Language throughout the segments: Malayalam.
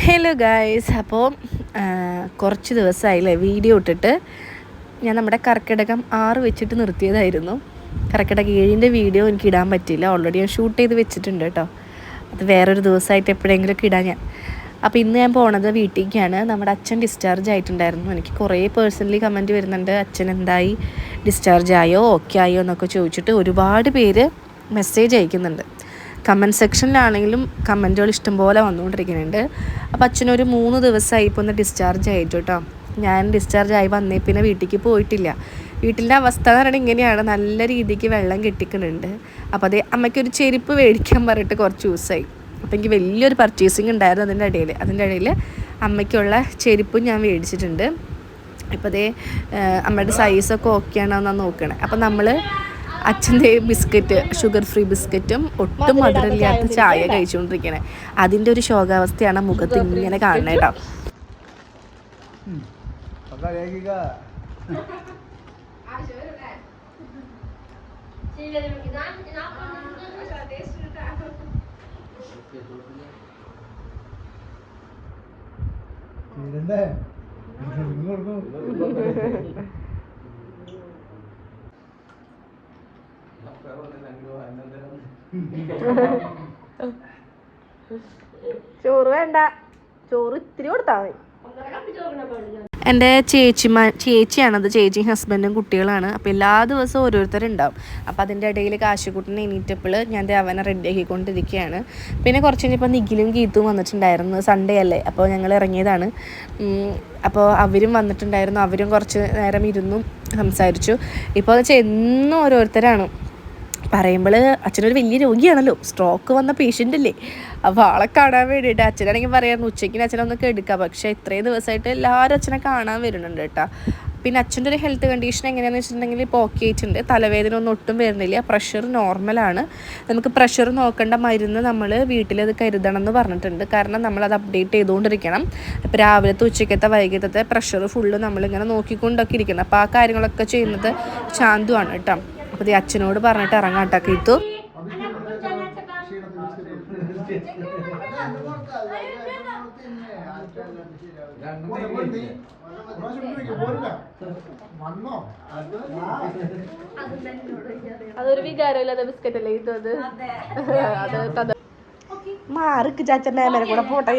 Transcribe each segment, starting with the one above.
ഹലോ ഗായ്സ്, അപ്പോൾ കുറച്ച് ദിവസമായില്ലേ വീഡിയോ ഇട്ടിട്ട്. ഞാൻ നമ്മുടെ കർക്കിടകം 6 വെച്ചിട്ട് നിർത്തിയതായിരുന്നു. കർക്കിടകം 7-ൻ്റെ വീഡിയോ എനിക്ക് ഇടാൻ പറ്റിയില്ല. ഓൾറെഡി ഞാൻ ഷൂട്ട് ചെയ്ത് വെച്ചിട്ടുണ്ട് കേട്ടോ. അത് വേറൊരു ദിവസമായിട്ട് എപ്പോഴെങ്കിലുമൊക്കെ ഇടാൻ ഞാൻ. അപ്പോൾ ഇന്ന് ഞാൻ പോണത് വീട്ടിലേക്കാണ്. നമ്മുടെ അച്ഛൻ ഡിസ്ചാർജ് ആയിട്ടുണ്ടായിരുന്നു. എനിക്ക് കുറേ പേഴ്സണലി കമൻറ്റ് വരുന്നുണ്ട്, അച്ഛൻ എന്തായി, ഡിസ്ചാർജ് ആയോ, ഓക്കെ ആയോ എന്നൊക്കെ ചോദിച്ചിട്ട് ഒരുപാട് പേര് മെസ്സേജ് അയക്കുന്നുണ്ട്. കമൻറ്റ് സെക്ഷനിലാണെങ്കിലും കമൻറ്റുകൾ ഇഷ്ടംപോലെ വന്നുകൊണ്ടിരിക്കുന്നുണ്ട്. അപ്പോൾ അച്ഛനൊരു 3 ദിവസമായി ഇപ്പോൾ ഒന്ന് ഡിസ്ചാർജ് ആയിട്ട് കേട്ടോ. ഞാൻ ഡിസ്ചാർജ് ആയി വന്നേ പിന്നെ വീട്ടിലേക്ക് പോയിട്ടില്ല. വീട്ടിൻ്റെ അവസ്ഥ എന്ന് പറയുന്നത് ഇങ്ങനെയാണ്, നല്ല രീതിക്ക് വെള്ളം കെട്ടിക്കുന്നുണ്ട്. അപ്പോൾ അതേ അമ്മയ്ക്കൊരു ചെരുപ്പ് മേടിക്കാൻ പറഞ്ഞിട്ട് കുറച്ച് ദിവസമായി. അപ്പോൾ എനിക്ക് വലിയൊരു പർച്ചേസിങ് ഉണ്ടായിരുന്നു അതിൻ്റെ ഇടയിൽ അമ്മയ്ക്കുള്ള ചെരുപ്പും ഞാൻ മേടിച്ചിട്ടുണ്ട്. ഇപ്പോൾ അതേ അമ്മയുടെ സൈസൊക്കെ ഓക്കെ ആണോ എന്നാണ് നോക്കണേ. അപ്പോൾ നമ്മൾ അച്ഛൻ്റെ ബിസ്ക്കറ്റ്, ഷുഗർ ഫ്രീ ബിസ്ക്കറ്റും ഒട്ടും മധുരമില്ലാത്ത ചായ കഴിച്ചുകൊണ്ടിരിക്കണേ. അതിൻ്റെ ഒരു ശോകാവസ്ഥയാണ് മുഖത്ത് ഇങ്ങനെ കാണണേ കേട്ടോ. ചോറ് വേണ്ട, ചോറ് ഇത്തിരി കൊടുത്താൽ മതി. എൻ്റെ ചേച്ചിയാണത്. ചേച്ചിയും ഹസ്ബൻഡും കുട്ടികളാണ്. അപ്പോൾ എല്ലാ ദിവസവും ഓരോരുത്തരുണ്ടാവും. അപ്പോൾ അതിൻ്റെ ഇടയിൽ കാശുകുട്ടനെ എണീറ്റപ്പോൾ ഞാൻ അവനെ റെഡിയാക്കിക്കൊണ്ടിരിക്കുകയാണ്. പിന്നെ കുറച്ച് കഴിഞ്ഞപ്പോൾ നിഖിലും ഗീത്തും വന്നിട്ടുണ്ടായിരുന്നു. സൺഡേ അല്ലേ, അപ്പോൾ ഞങ്ങൾ ഇറങ്ങിയതാണ്. അപ്പോൾ അവരും വന്നിട്ടുണ്ടായിരുന്നു. അവരും കുറച്ച് നേരം ഇരുന്നും സംസാരിച്ചു. ഇപ്പോൾ എന്ന് വെച്ചാൽ എന്നും ഓരോരുത്തരാണ്. പറയുമ്പോൾ അച്ഛനൊരു വലിയ രോഗിയാണല്ലോ, സ്ട്രോക്ക് വന്ന പേഷ്യൻ്റ് അല്ലേ. അപ്പോൾ ആളെ കാണാൻ വേണ്ടിയിട്ട് അച്ഛനാണെങ്കിൽ പറയായിരുന്നു ഉച്ചയ്ക്ക് അച്ഛനൊന്നൊക്കെ എടുക്കാം. പക്ഷേ ഇത്രയും ദിവസമായിട്ട് എല്ലാവരും അച്ഛനെ കാണാൻ വരുന്നുണ്ട് കേട്ടോ. പിന്നെ അച്ഛൻ്റെ ഒരു ഹെൽത്ത് കണ്ടീഷൻ എങ്ങനെയാണെന്ന് വെച്ചിട്ടുണ്ടെങ്കിൽ ഇപ്പോൾ ഓക്കെ ആയിട്ടുണ്ട്. തലവേദന ഒന്നും ഒട്ടും വരുന്നില്ല. പ്രഷർ നോർമലാണ്. നമുക്ക് പ്രഷർ നോക്കേണ്ട മരുന്ന് നമ്മൾ വീട്ടിലത് കരുതണം എന്ന് പറഞ്ഞിട്ടുണ്ട്. കാരണം നമ്മളത് അപ്ഡേറ്റ് ചെയ്തുകൊണ്ടിരിക്കണം. ഇപ്പോൾ രാവിലത്തെ ഉച്ചയ്ക്കത്തെ വൈകിട്ടത്തെ പ്രഷർ ഫുള്ള് നമ്മളിങ്ങനെ നോക്കിക്കൊണ്ടൊക്കെ ഇരിക്കണം. അപ്പോൾ ആ കാര്യങ്ങളൊക്കെ ചെയ്യുന്നത് ശാന്തുവാണ് കേട്ടോ. അപ്പോൾ അച്ഛനോട് പറഞ്ഞിട്ട് ഇറങ്ങാട്ടൊക്കെ ഇത്തു. അതൊരു വികാരമില്ലാതെ ബിസ്ക്കറ്റ് അല്ലേ ഇതു? അത് മാറിക്ക് ചാച്ച മേമനെ കൂടെ പോട്ടെ.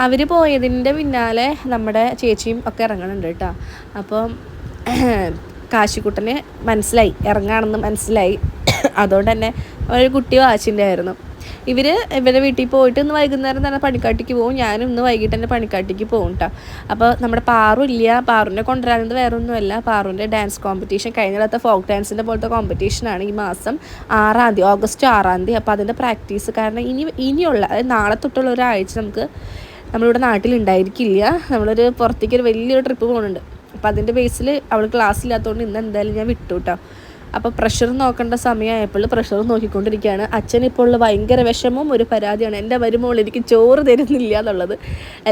അവർ പോയതിൻ്റെ പിന്നാലെ നമ്മുടെ ചേച്ചിയും ഒക്കെ ഇറങ്ങുന്നുണ്ട് കേട്ടോ. അപ്പം കാശിക്കുട്ടന് മനസ്സിലായി ഇറങ്ങാണെന്ന് മനസ്സിലായി. അതുകൊണ്ട് തന്നെ ഒരു കുട്ടി വാശിൻ്റെ ആയിരുന്നു. ഇവരുടെ വീട്ടിൽ പോയിട്ട് ഇന്ന് വൈകുന്നേരം തന്നെ പണിക്കാട്ടിക്ക് പോകും. ഞാനും ഇന്ന് വൈകിട്ട് തന്നെ പണിക്കാട്ടിക്ക് പോകും കേട്ടോ. അപ്പോൾ നമ്മുടെ പാറു ഇല്ല. പാറുവിനെ കൊണ്ടുവരാനത് വേറെ ഒന്നുമല്ല, പാറുവിൻ്റെ ഡാൻസ് കോമ്പറ്റീഷൻ കഴിഞ്ഞിടത്തെ ഫോക്ക് ഡാൻസിൻ്റെ പോലത്തെ കോമ്പറ്റീഷനാണ് ഈ മാസം 6-ാം തീയതി, ഓഗസ്റ്റ് 6-ാം തീയതി. അപ്പോൾ അതിൻ്റെ പ്രാക്ടീസ് കാരണം ഇനിയുള്ള അതായത് നാളെ തൊട്ടുള്ള ഒരാഴ്ച നമ്മളിവിടെ നാട്ടിലുണ്ടായിരിക്കില്ല. നമ്മളൊരു പുറത്തേക്ക് ഒരു വലിയൊരു ട്രിപ്പ് പോകുന്നുണ്ട്. അപ്പോൾ അതിൻ്റെ ബേസിൽ അവൾ ക്ലാസ് ഇല്ലാത്തതുകൊണ്ട് ഇന്ന് എന്തായാലും ഞാൻ വിട്ടു കേട്ടോ. അപ്പോൾ പ്രഷർ നോക്കേണ്ട സമയമായപ്പോൾ പ്രഷർ നോക്കിക്കൊണ്ടിരിക്കുകയാണ്. അച്ഛനിപ്പോൾ ഭയങ്കര വിഷമവും ഒരു പരാതിയാണ്. എൻ്റെ മരുമോൾ എനിക്ക് ചോറ് തരുന്നില്ല എന്നുള്ളത്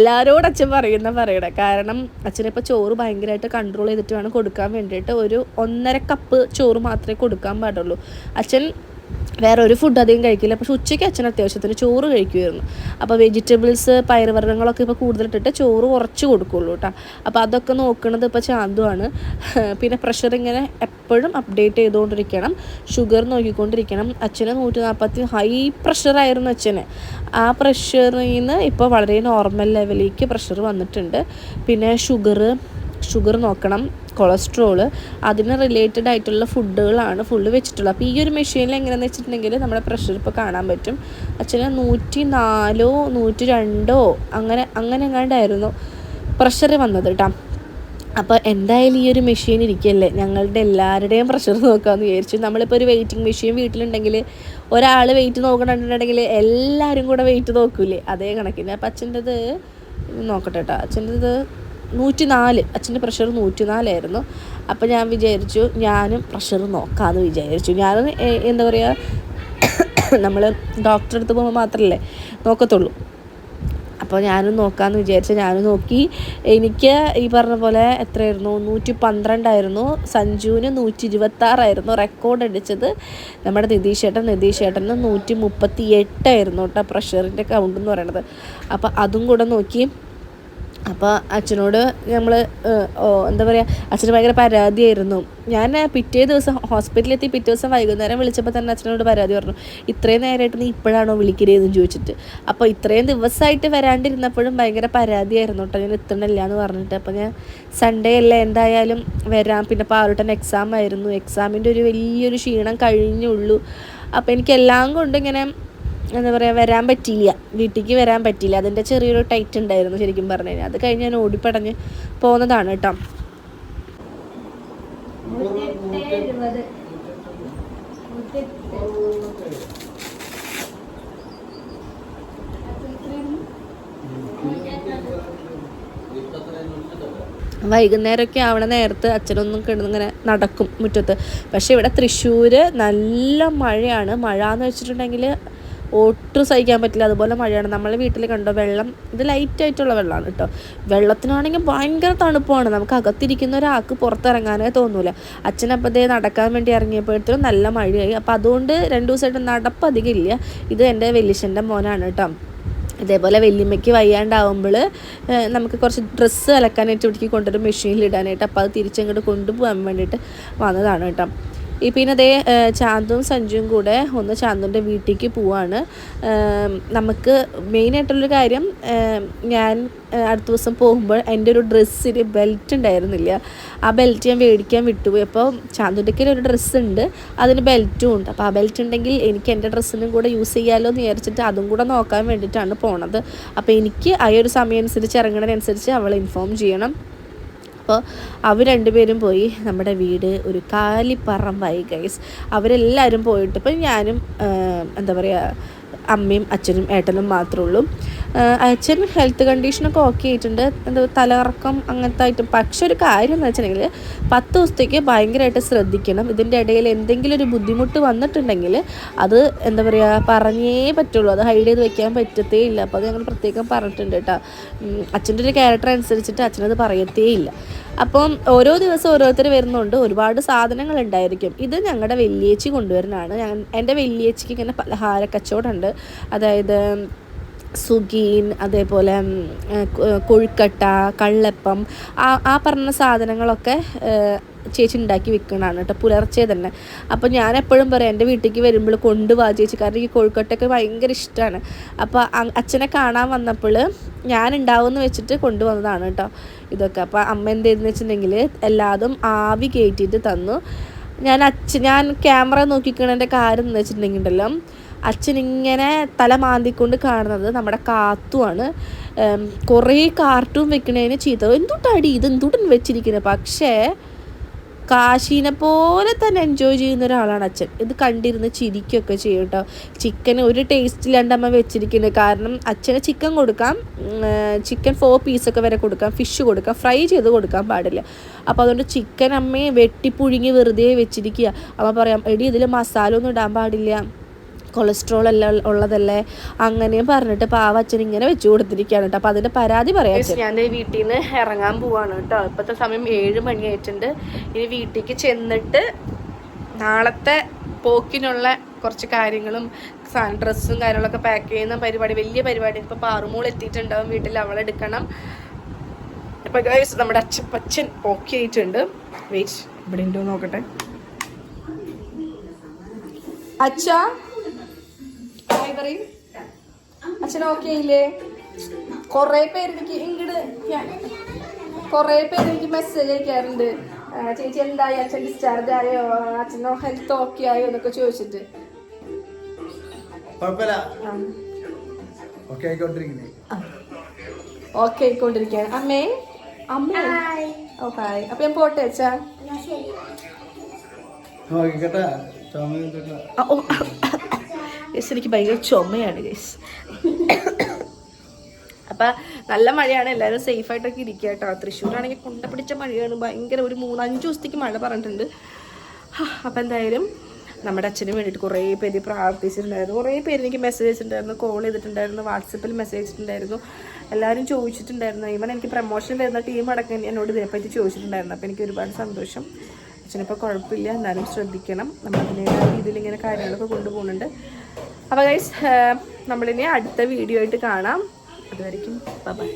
എല്ലാവരോടും അച്ഛൻ പറയണേ. കാരണം അച്ഛനിപ്പോൾ ചോറ് ഭയങ്കരമായിട്ട് കൺട്രോൾ ചെയ്തിട്ട് വേണം കൊടുക്കാൻ വേണ്ടിയിട്ട്. ഒരു 1.5 കപ്പ് ചോറ് മാത്രമേ കൊടുക്കാൻ പാടുള്ളൂ. അച്ഛൻ വേറെ ഒരു ഫുഡ് അധികം കഴിക്കില്ല. പക്ഷെ ഉച്ചയ്ക്ക് അച്ഛൻ അത്യാവശ്യത്തിന് ചോറ് കഴിക്കുമായിരുന്നു. അപ്പോൾ വെജിറ്റബിൾസ്, പയറുവർഗ്ഗങ്ങളൊക്കെ ഇപ്പോൾ കൂടുതലിട്ടിട്ട് ചോറ് കുറച്ച് കൊടുക്കുള്ളൂ കേട്ടോ. അപ്പോൾ അതൊക്കെ നോക്കുന്നത് ഇപ്പോൾ ചാന്തുവാണ്. പിന്നെ പ്രഷർ ഇങ്ങനെ എപ്പോഴും അപ്ഡേറ്റ് ചെയ്തുകൊണ്ടിരിക്കണം, ഷുഗർ നോക്കിക്കൊണ്ടിരിക്കണം. അച്ഛന് 140 ഹൈ പ്രഷറായിരുന്നു അച്ഛന്. ആ പ്രഷറിൽ നിന്ന് ഇപ്പോൾ വളരെ നോർമൽ ലെവലിലേക്ക് പ്രഷർ വന്നിട്ടുണ്ട്. പിന്നെ ഷുഗർ നോക്കണം, കൊളസ്ട്രോള്, അതിന് റിലേറ്റഡ് ആയിട്ടുള്ള ഫുഡുകളാണ് ഫുള്ള് വെച്ചിട്ടുള്ളത്. അപ്പോൾ ഈ ഒരു മെഷീനിൽ എങ്ങനെയാണെന്ന് വെച്ചിട്ടുണ്ടെങ്കിൽ നമ്മുടെ പ്രഷർ ഇപ്പോൾ കാണാൻ പറ്റും. അച്ഛന് 104 102 അങ്ങനെ എങ്ങാണ്ടായിരുന്നു പ്രഷർ വന്നത് കേട്ടോ. അപ്പോൾ എന്തായാലും ഈ ഒരു മെഷീൻ ഇരിക്കുകയല്ലേ, ഞങ്ങളുടെ എല്ലാവരുടെയും പ്രഷർ നോക്കാമെന്ന് വിചാരിച്ചു. നമ്മളിപ്പോൾ ഒരു വെയിറ്റിംഗ് മെഷീൻ വീട്ടിലുണ്ടെങ്കിൽ ഒരാൾ വെയിറ്റ് നോക്കണമെന്നുണ്ടെങ്കിൽ എല്ലാവരും കൂടെ വെയിറ്റ് നോക്കൂലേ, അതേ കണക്കിന്. അപ്പോൾ അച്ഛൻ്റെത് നോക്കട്ടെ കേട്ടോ. അച്ഛൻ്റെത് 104, അച്ഛൻ്റെ പ്രഷർ 104 അപ്പോൾ ഞാൻ വിചാരിച്ചു ഞാനും പ്രഷർ നോക്കാമെന്ന് വിചാരിച്ചു. ഞാൻ എന്താ പറയുക, നമ്മൾ ഡോക്ടറെ അടുത്ത് പോകുമ്പോൾ മാത്രമല്ലേ നോക്കത്തുള്ളൂ. അപ്പോൾ ഞാനും നോക്കാമെന്ന് വിചാരിച്ചു. ഞാനും നോക്കി. എനിക്ക് ഈ പറഞ്ഞ പോലെ എത്രയായിരുന്നു, 112 സഞ്ജുവിന് 126 റെക്കോർഡ് അടിച്ചത് നമ്മുടെ നിതീഷേട്ടന് 138 കേട്ടോ പ്രഷറിൻ്റെ കൗണ്ട് എന്ന് പറയണത്. അപ്പോൾ അതും കൂടെ നോക്കി. അപ്പോൾ അച്ഛനോട് നമ്മൾ എന്താ പറയുക, അച്ഛന് ഭയങ്കര പരാതിയായിരുന്നു. ഞാൻ പിറ്റേ ദിവസം ഹോസ്പിറ്റലിലെത്തി പിറ്റേ ദിവസം വൈകുന്നേരം വിളിച്ചപ്പോൾ തന്നെ അച്ഛനോട് പരാതി പറഞ്ഞു, ഇത്രയും നേരമായിട്ട് നീ ഇപ്പോഴാണോ വിളിക്കരുതെന്ന് ചോദിച്ചിട്ട്. അപ്പോൾ ഇത്രയും ദിവസമായിട്ട് വരാണ്ടിരുന്നപ്പോഴും ഭയങ്കര പരാതിയായിരുന്നു കേട്ടോ, ഞാൻ എത്തണില്ല എന്ന് പറഞ്ഞിട്ട്. അപ്പോൾ ഞാൻ സൺഡേ അല്ലേ എന്തായാലും വരാം. പിന്നെ പാറുട്ടൻ എക്സാം ആയിരുന്നു, എക്സാമിൻ്റെ ഒരു വലിയൊരു ക്ഷീണം കഴിഞ്ഞുള്ളൂ. അപ്പോൾ എനിക്കെല്ലാം കൊണ്ട് ഇങ്ങനെ എന്താ പറയുക വരാൻ പറ്റിയില്ല, വീട്ടിലേക്ക് വരാൻ പറ്റിയില്ല. അതിൻ്റെ ചെറിയൊരു ടൈറ്റ് ഉണ്ടായിരുന്നു ശരിക്കും പറഞ്ഞു കഴിഞ്ഞാൽ. അത് കഴിഞ്ഞ് ഞാൻ ഓടിപ്പടഞ്ഞ് പോകുന്നതാണ് കേട്ടോ. വൈകുന്നേരമൊക്കെ ആവണ നേരത്ത് അച്ഛനൊന്നും കിടന്നിങ്ങനെ നടക്കും മുറ്റത്ത്. പക്ഷേ ഇവിടെ തൃശ്ശൂർ നല്ല മഴയാണ്. മഴ എന്ന് വെച്ചിട്ടുണ്ടെങ്കിൽ ഒട്ടും സഹിക്കാൻ പറ്റില്ല, അതുപോലെ മഴയാണ്. നമ്മളെ വീട്ടിൽ കണ്ടോ വെള്ളം, ഇത് ലൈറ്റായിട്ടുള്ള വെള്ളമാണ് കേട്ടോ. വെള്ളത്തിനാണെങ്കിൽ ഭയങ്കര തണുപ്പാണ്. നമുക്ക് അകത്തിരിക്കുന്ന ഒരാൾക്ക് പുറത്തിറങ്ങാനേ തോന്നൂല. അച്ഛനപ്പതേ നടക്കാൻ വേണ്ടി ഇറങ്ങിയപ്പോഴത്തേക്കും നല്ല മഴയായി. അപ്പോൾ അതുകൊണ്ട് 2 ദിവസമായിട്ട് നടപ്പ് അധികം ഇല്ല. ഇത് എൻ്റെ വലിയച്ഛൻ്റെ മോനാണ് കേട്ടോ. ഇതേപോലെ വല്യമ്മയ്ക്ക് വയ്യാണ്ടാവുമ്പോൾ നമുക്ക് കുറച്ച് ഡ്രസ്സ് അലക്കാനായിട്ട് ഇവിടേക്ക് കൊണ്ടുവരും മെഷീനിലിടാനായിട്ട്. അപ്പോൾ അത് തിരിച്ചങ്ങോട്ട് കൊണ്ടുപോകാൻ വേണ്ടിയിട്ട് വന്നതാണ് കേട്ടോ. പിന്നെ അതേ ചാന്തും സഞ്ജുവും കൂടെ ഒന്ന് ചാന്തുൻ്റെ വീട്ടിലേക്ക് പോവാണ്. നമുക്ക് മെയിനായിട്ടുള്ളൊരു കാര്യം, ഞാൻ അടുത്ത ദിവസം പോകുമ്പോൾ എൻ്റെ ഒരു ഡ്രസ്സിന് ബെൽറ്റ് ഉണ്ടായിരുന്നില്ല. ആ ബെൽറ്റ് ഞാൻ മേടിക്കാൻ വിട്ടുപോയി. അപ്പോൾ ചാന്തുൻ്റെ ഒരു ഡ്രസ്സ് ഉണ്ട്, അതിന് ബെൽറ്റും ഉണ്ട്. അപ്പോൾ ആ ബെൽറ്റ് ഉണ്ടെങ്കിൽ എനിക്ക് എൻ്റെ ഡ്രസ്സിനും കൂടെ യൂസ് ചെയ്യാമല്ലോ എന്ന് വിചാരിച്ചിട്ട് അതും കൂടെ നോക്കാൻ വേണ്ടിയിട്ടാണ് പോണത്. അപ്പോൾ എനിക്ക് ആ ഒരു സമയം അനുസരിച്ച് ഇറങ്ങുന്നതിനനുസരിച്ച് അവളെ ഇൻഫോം ചെയ്യണം. അപ്പോൾ അവർ രണ്ടുപേരും പോയി. നമ്മുടെ വീട് ഒരു കാലിപ്പറമ്പായി ഗൈസ്. അവരെല്ലാവരും പോയിട്ട് ഇപ്പം ഞാനും എന്താ പറയുക അമ്മയും അച്ഛനും ഏട്ടനും മാത്രമേ ഉള്ളൂ. അച്ഛൻ ഹെൽത്ത് കണ്ടീഷനൊക്കെ ഓക്കെ ആയിട്ടുണ്ട്, എന്താ തലകറക്കം അങ്ങനത്തെ ആയിട്ടും. പക്ഷെ ഒരു കാര്യം എന്ന് വെച്ചിട്ടുണ്ടെങ്കിൽ 10 ദിവസത്തേക്ക് ഭയങ്കരമായിട്ട് ശ്രദ്ധിക്കണം. ഇതിൻ്റെ ഇടയിൽ എന്തെങ്കിലും ഒരു ബുദ്ധിമുട്ട് വന്നിട്ടുണ്ടെങ്കിൽ അത് എന്താ പറയുക പറഞ്ഞേ പറ്റുള്ളൂ, അത് ഹൈഡ് ചെയ്ത് വെക്കാൻ പറ്റത്തേ ഇല്ല. അപ്പോൾ അത് ഞങ്ങൾ പ്രത്യേകം പറഞ്ഞിട്ടുണ്ട് കേട്ടോ. അച്ഛൻ്റെ ഒരു ക്യാരക്ടർ അനുസരിച്ചിട്ട് അച്ഛനത് പറയത്തേ ഇല്ല. അപ്പം ഓരോ ദിവസം ഓരോരുത്തർ വരുന്നുണ്ട്, ഒരുപാട് സാധനങ്ങൾ ഉണ്ടായിരിക്കും. ഇത് ഞങ്ങളുടെ വലിയേച്ചി കൊണ്ടുവരുന്നതാണ്. എൻ്റെ വലിയേച്ചിക്ക് ഇങ്ങനെ പലഹാര കച്ചവടമുണ്ട്. അതായത് സുഗീൻ, അതേപോലെ കൊഴുക്കട്ട, കള്ളപ്പം, ആ പറഞ്ഞ സാധനങ്ങളൊക്കെ ചേച്ചി ഉണ്ടാക്കി വിൽക്കണതാണ് കേട്ടോ, പുലർച്ചെ തന്നെ. അപ്പോൾ ഞാൻ എപ്പോഴും പറയാം എൻ്റെ വീട്ടിലേക്ക് വരുമ്പോൾ കൊണ്ടുപോവാ ചേച്ചി, കാരണം ഈ കൊഴുക്കട്ടയൊക്കെ ഭയങ്കര ഇഷ്ടമാണ്. അപ്പോൾ അച്ഛനെ കാണാൻ വന്നപ്പോൾ ഞാൻ ഉണ്ടാവുമെന്ന് വെച്ചിട്ട് കൊണ്ടുവന്നതാണ് കേട്ടോ ഇതൊക്കെ. അപ്പോൾ അമ്മ എന്ത് ചെയ്തെന്ന് വെച്ചിട്ടുണ്ടെങ്കിൽ എല്ലാതും ആവി കയറ്റിയിട്ട് തന്നു. ഞാൻ ക്യാമറ നോക്കിക്കണതിൻ്റെ കാര്യം എന്ന് വെച്ചിട്ടുണ്ടെങ്കിലല്ലോ, അച്ഛനിങ്ങനെ തല മാന്തിക്കൊണ്ട് കാണുന്നത് നമ്മുടെ കാത്തുമാണ്. കുറേ കാർട്ടൂൺ വെക്കണതിന് ചീത്ത, എന്തുട്ടാടി ഇത് എന്തുട്ടൻ വെച്ചിരിക്കുന്നത്. പക്ഷേ കാശീനെ പോലെ തന്നെ എൻജോയ് ചെയ്യുന്ന ഒരാളാണ് അച്ഛൻ. ഇത് കണ്ടിരുന്ന് ചിരിക്കുകയൊക്കെ ചെയ്യും കേട്ടോ. ചിക്കൻ ഒരു ടേസ്റ്റിലാണ്ട് അമ്മ വെച്ചിരിക്കുന്നത്. കാരണം അച്ഛന് ചിക്കൻ കൊടുക്കാം, ചിക്കൻ 4 പീസൊക്കെ വരെ കൊടുക്കാം, ഫിഷ് കൊടുക്കാം, ഫ്രൈ ചെയ്ത് കൊടുക്കാൻ പാടില്ല. അപ്പോൾ അതുകൊണ്ട് ചിക്കൻ അമ്മയെ വെട്ടിപ്പുഴുങ്ങി വെറുതെ വെച്ചിരിക്കുക. അമ്മ പറയാം, എടി ഇതിൽ മസാല ഒന്നും ഇടാൻ പാടില്ല, കൊളസ്ട്രോൾ എല്ലാം ഉള്ളതല്ലേ, അങ്ങനെയും പറഞ്ഞിട്ട് പാവച്ചൻ ഇങ്ങനെ വെച്ച് കൊടുത്തിരിക്കുകയാണ് കേട്ടോ. അപ്പോൾ അതിൻ്റെ പരാതി പറയാം. ഞാൻ വീട്ടിൽ നിന്ന് ഇറങ്ങാൻ പോവാണ് കേട്ടോ. ഇപ്പോഴത്തെ സമയം 7 മണിയായിട്ടുണ്ട്. ഇനി വീട്ടിലേക്ക് ചെന്നിട്ട് നാളത്തെ പോക്കിനുള്ള കുറച്ച് കാര്യങ്ങളും ഡ്രസ്സും കാര്യങ്ങളൊക്കെ പാക്ക് ചെയ്യുന്ന പരിപാടി, വലിയ പരിപാടി. ഇപ്പോൾ പാറുമോൾ എത്തിയിട്ടുണ്ടാവും വീട്ടിൽ, അവളെടുക്കണം. അപ്പോൾ ഗൈസ് നമ്മുടെ അച്ഛൻ ഓക്കെ ആയിട്ടുണ്ട്. വെയിറ്റ്, ഇവിടെ ഉണ്ടോ നോക്കട്ടെ. അച്ഛാ അച്ഛൻ ഓക്കെ ഇല്ലേ? കുറേ പേര് എനിക്ക് മെസ്സേജ് അയക്കാറുണ്ട്, ചേച്ചി എന്തായി, അച്ഛൻ ഡിസ്ചാർജ് ആയോ, അച്ഛനോ ഹെൽത്ത് ഓക്കെ ആയോ എന്നൊക്കെ ചോദിച്ചിട്ട്. ഓക്കെ ആയിക്കൊണ്ടിരിക്കുകയാണ്. അമ്മേ ഓ ഹായ്. അപ്പൊ ഞാൻ പോട്ടെ അച്ഛാ. എനിക്ക് ഭയങ്കര ചുമയാണ് ഗൈസ്. അപ്പം നല്ല മഴയാണ്, എല്ലാവരും സേഫായിട്ടൊക്കെ ഇരിക്കുക കേട്ടോ. തൃശ്ശൂരാണെങ്കിൽ കൊണ്ട പിടിച്ച മഴയാണ് ഭയങ്കര. ഒരു 3-5 ദിവസത്തേക്ക് മഴ പറഞ്ഞിട്ടുണ്ട്. അപ്പം എന്തായാലും നമ്മുടെ അച്ഛന് വേണ്ടിയിട്ട് കുറേ പേര് പ്രാർത്ഥിച്ചിട്ടുണ്ടായിരുന്നു, കുറേ പേര് എനിക്ക് മെസ്സേജ് അയച്ചിട്ടുണ്ടായിരുന്നു, കോൾ ചെയ്തിട്ടുണ്ടായിരുന്നു, വാട്സപ്പിൽ മെസ്സേജ് അയച്ചിട്ടുണ്ടായിരുന്നു. എല്ലാവരും ചോദിച്ചിട്ടുണ്ടായിരുന്നു. ഈവൻ എനിക്ക് പ്രമോഷൻ വരുന്ന ടീം അടക്കം എന്നോട് ഇതിനെപ്പറ്റി ചോദിച്ചിട്ടുണ്ടായിരുന്നു. അപ്പോൾ എനിക്ക് ഒരുപാട് സന്തോഷം. അച്ഛനിപ്പോൾ കുഴപ്പമില്ല, എന്നാലും ശ്രദ്ധിക്കണം. നമ്മൾ അതിൻ്റെതായ രീതിയിൽ ഇങ്ങനെ കാര്യങ്ങളൊക്കെ കൊണ്ടുപോകുന്നുണ്ട്. അപ്പോൾ ഗൈസ്, നമ്മളിനി അടുത്ത വീഡിയോ ആയിട്ട് കാണാം. അതുവരെയ്ക്കും ബൈ.